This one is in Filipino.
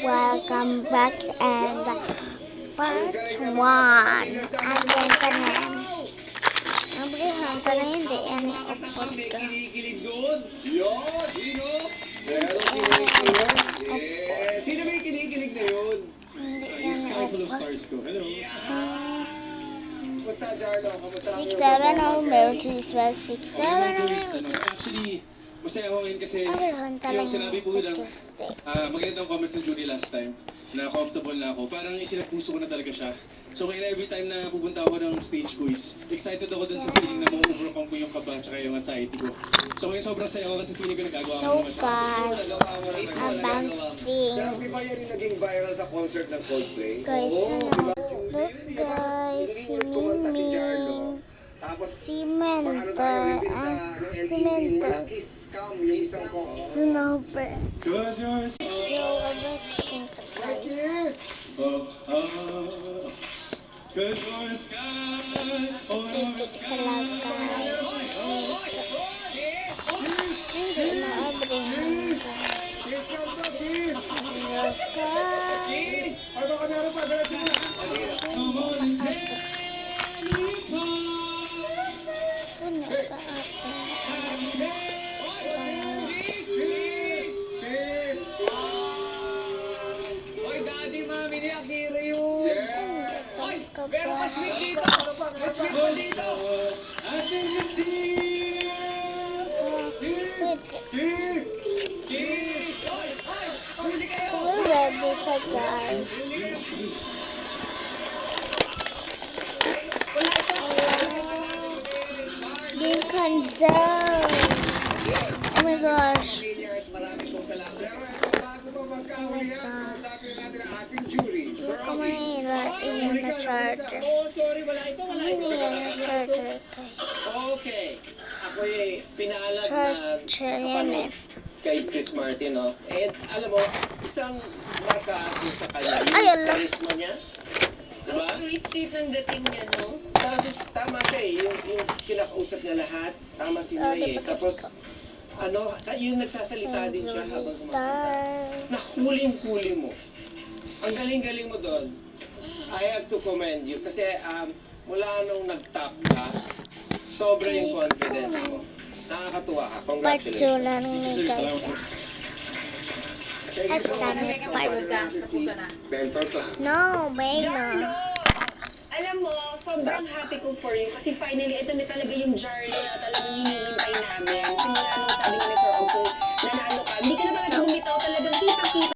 welcome back and part 1. Again ka na. Nabrihan ka na hindi yan upload ka. Sino may kinikilig na yun? Hindi yan upload. Kamusta, Jarlo? Kamusta? 6-7 oh, Merry Christmas. 6-7 oh. Actually, masaya ako ngayon kasi Nabrihan ka lang yung sinabi ko lang, Tuesday. magandang comments ng Judy last time na comfortable na ako. Parang isinapuso ko na talaga siya. So ngayon every time na pupunta ako ng stage quiz, excited ako dun sa feeling na ma-overcome ko yung kaba at saka yung anxiety ko. So ngayon sobrang saya ako kasi feeling ko nagagawa ko So naman siya. guys, abansing. Pero di ba yan yung naging viral sa concert ng Coldplay? Guys, Oo, ano? di ba? Look guys, si Kumanta si Jarlo. Mimi. Tapos, Si pag ano tayo, reveal sa si LEC, Mentos. malakis, cam, yung isang ko. Snowbird. Cause you're so... So, about Santa Claus. Yes! Cause you're a sky, oh, Ibig sa lagay. Hindi maabrihan ka. Yes, come back, yes! Diyos ka. Ay, baka meron pa, diretso mo. come on and take me home. Ano ka atin? Oy, daddy, mami ni Akira yun. Oy, pero pa-sweet dito. Pa-sweet pa dito. I think you see. Oy, oy, pamili kayo. We're ready sa guys. Game cancel. Oh my gosh. Maraming pong salamat. Pero ito, bago pa magkahulihan, kausapin natin ang ating jury. Huwag ka muna iyan na charger. Oh, sorry, wala ito. Hindi yan na charger guys. Okay. Ako'y pinaalam na Charger yan eh. kay Chris Martin, no? And alam mo, isang marka ako sa kanya, Ay, yung ala. charisma niya. Diba? Ang sweet-sweet ng dating niya, no? Tapos, tama siya eh. Yung kinakausap niya lahat, tama si Oh, Ray eh. dapat Tapos, ikaw. ano, yung nagsasalita din siya habang kumakanta. Star. Nahuling-huli mo. Ang galing-galing mo doon. I have to commend you. Kasi mula nung nag-top ka, sobra yung confidence mo. Nakakatuwa ka. Part 2 Congratulations. lang ni guys. Thank you so Hasta much. may part Mentor class. No, may Jarlo! no. Alam mo, sobrang happy ko for you kasi finally, ito na talaga yung Jarlo na talagang hinihintay namin. Simula nung sabi ni Sir Uncle, nanalo ka. Hindi ka na talaga bumitaw talagang kita-kita.